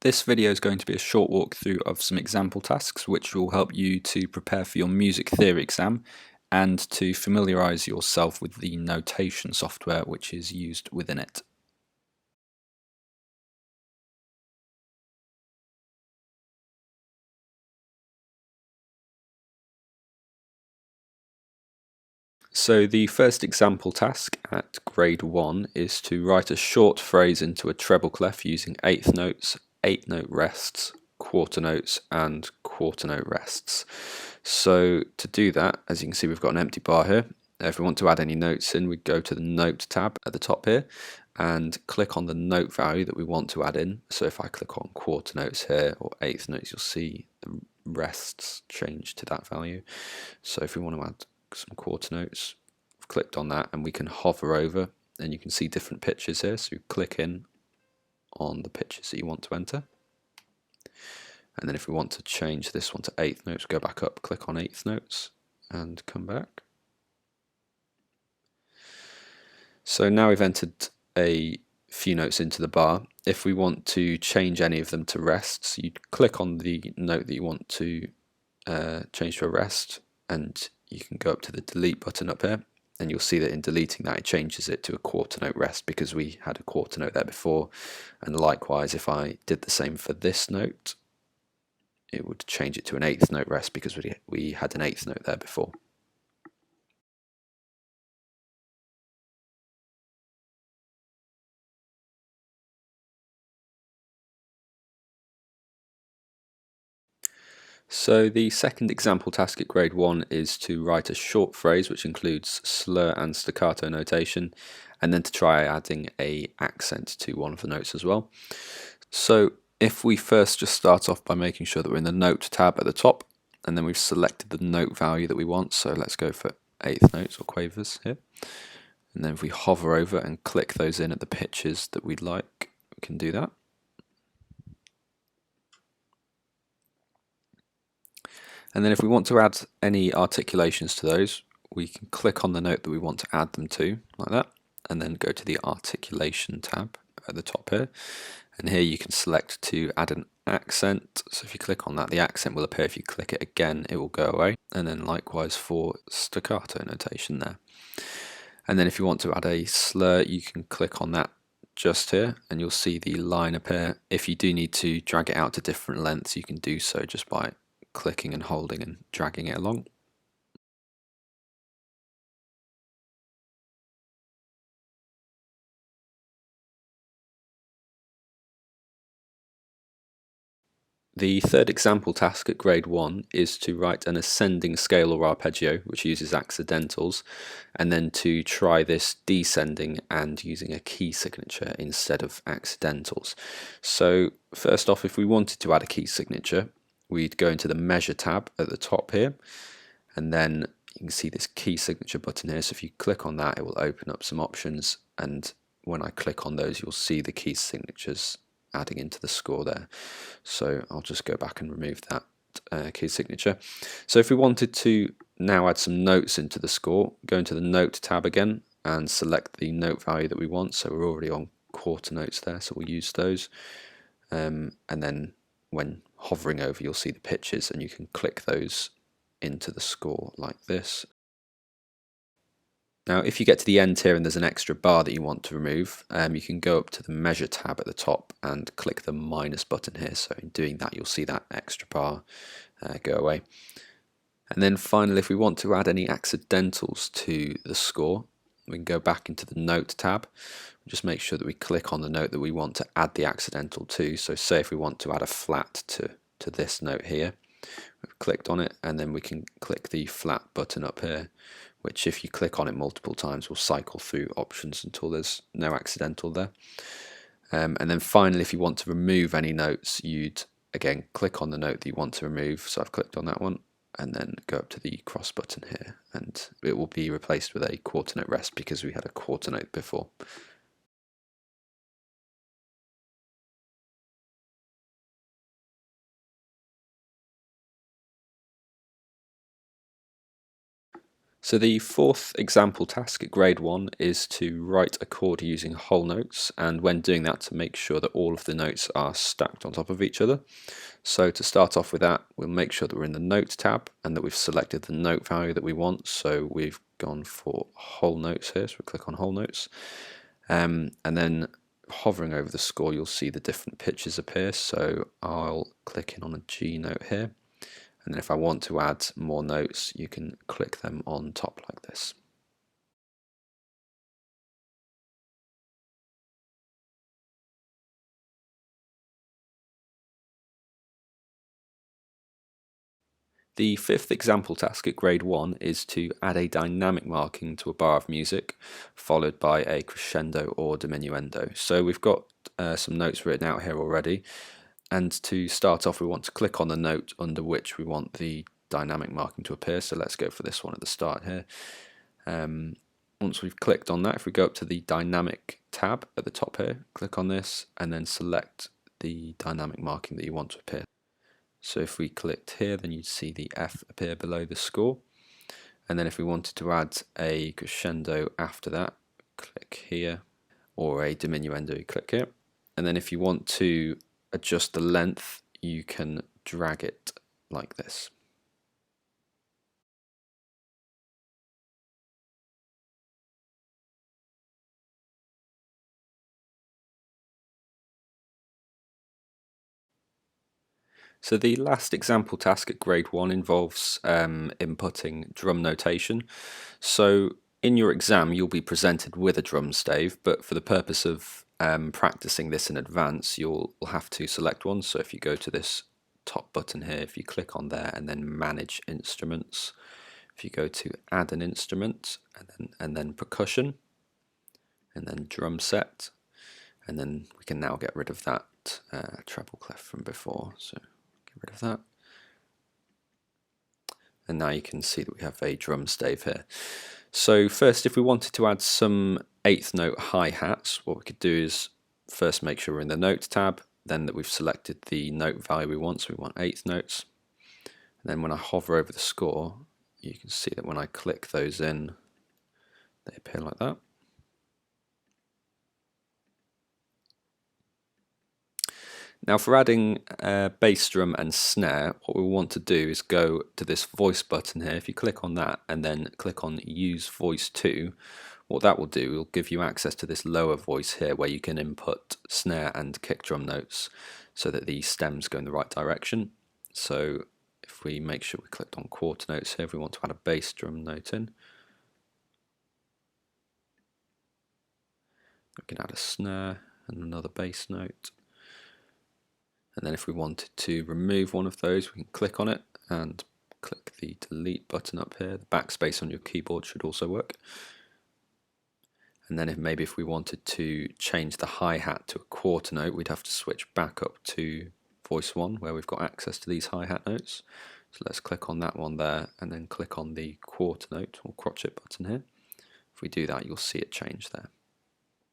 This video is going to be a short walkthrough of some example tasks which will help you to prepare for your music theory exam and to familiarise yourself with the notation software which is used within it. So the first example task at grade 1 is to write a short phrase into a treble clef using eighth notes, 8-note rests, quarter notes and quarter note rests. So to do that, as you can see, we've got an empty bar here. If we want to add any notes in, we go to the note tab at the top here and click on the note value that we want to add in. So if I click on quarter notes here or eighth notes, you'll see the rests change to that value. So if we want to add some quarter notes, I've clicked on that and we can hover over and you can see different pitches here. So you click in on the pitches that you want to enter. And then if we want to change this one to eighth notes, go back up, click on eighth notes and come back. So now we've entered a few notes into the bar. If we want to change any of them to rests, you click on the note that you want to change to a rest and you can go up to the delete button up here and you'll see that in deleting that it changes it to a quarter note rest because we had a quarter note there before. And likewise, if I did the same for this note, it would change it to an eighth note rest because we had an eighth note there before. So the second example task at grade 1 is to write a short phrase which includes slur and staccato notation and then to try adding an accent to one of the notes as well. So if we first just start off by making sure that we're in the note tab at the top and then we've selected the note value that we want, so let's go for eighth notes or quavers here, and then if we hover over and click those in at the pitches that we'd like, we can do that. And then if we want to add any articulations to those, we can click on the note that we want to add them to, like that, and then go to the articulation tab at the top here. And here you can select to add an accent. So if you click on that, the accent will appear. If you click it again, it will go away. And then likewise for staccato notation there. And then if you want to add a slur, you can click on that just here and you'll see the line appear. If you do need to drag it out to different lengths, you can do so just by clicking and holding and dragging it along. The third example task at grade 1 is to write an ascending scale or arpeggio which uses accidentals and then to try this descending and using a key signature instead of accidentals. So first off, if we wanted to add a key signature, we'd go into the measure tab at the top here and then you can see this key signature button here. So if you click on that, it will open up some options and when I click on those, you'll see the key signatures adding into the score there. So I'll just go back and remove that key signature. So if we wanted to now add some notes into the score, go into the note tab again and select the note value that we want. So we're already on quarter notes there, so we'll use those. And then when hovering over, you'll see the pitches and you can click those into the score like this. Now if you get to the end here and there's an extra bar that you want to remove, you can go up to the measure tab at the top and click the minus button here. So in doing that, you'll see that extra bar go away. And then finally, if we want to add any accidentals to the score, we can go back into the note tab. Just make sure that we click on the note that we want to add the accidental to. So say if we want to add a flat to this note here, we've clicked on it and then we can click the flat button up here, which if you click on it multiple times will cycle through options until there's no accidental there. And then finally, if you want to remove any notes, you'd again click on the note that you want to remove. So I've clicked on that one and then go up to the cross button here and it will be replaced with a quarter note rest because we had a quarter note before. So the fourth example task at grade 1 is to write a chord using whole notes, and when doing that to make sure that all of the notes are stacked on top of each other. So to start off with that, we'll make sure that we're in the Notes tab and that we've selected the note value that we want. So we've gone for whole notes here, so we click on whole notes. And then hovering over the score, you'll see the different pitches appear. So I'll click in on a G note here. And then if I want to add more notes, you can click them on top like this. The fifth example task at grade 1 is to add a dynamic marking to a bar of music, followed by a crescendo or diminuendo. So we've got some notes written out here already, and to start off we want to click on the note under which we want the dynamic marking to appear, so let's go for this one at the start here. Once we've clicked on that, if we go up to the dynamic tab at the top here, click on this and then select the dynamic marking that you want to appear. So if we clicked here, then you'd see the F appear below the score. And then if we wanted to add a crescendo after that, click here, or a diminuendo, click here. And then if you want to adjust the length, you can drag it like this. So the last example task at grade 1 involves inputting drum notation. So in your exam you'll be presented with a drum stave, but for the purpose of practicing this in advance you'll have to select one. So if you go to this top button here, if you click on there and then manage instruments, if you go to add an instrument and then percussion and then drum set, and then we can now get rid of that treble clef from before. So rid of that, and now you can see that we have a drum stave here. So first, if we wanted to add some 8th note hi-hats, what we could do is first make sure we're in the Notes tab, then that we've selected the note value we want, so we want 8th notes, and then when I hover over the score you can see that when I click those in they appear like that. Now for adding bass drum and snare, what we want to do is go to this voice button here. If you click on that and then click on use voice to, what that will do, will give you access to this lower voice here where you can input snare and kick drum notes so that the stems go in the right direction. So if we make sure we clicked on quarter notes here, if we want to add a bass drum note in, we can add a snare and another bass note. And then if we wanted to remove one of those, we can click on it and click the delete button up here. The backspace on your keyboard should also work. And then if we wanted to change the hi-hat to a quarter note, we'd have to switch back up to voice 1 where we've got access to these hi-hat notes. So let's click on that one there and then click on the quarter note or crotchet button here. If we do that, you'll see it change there.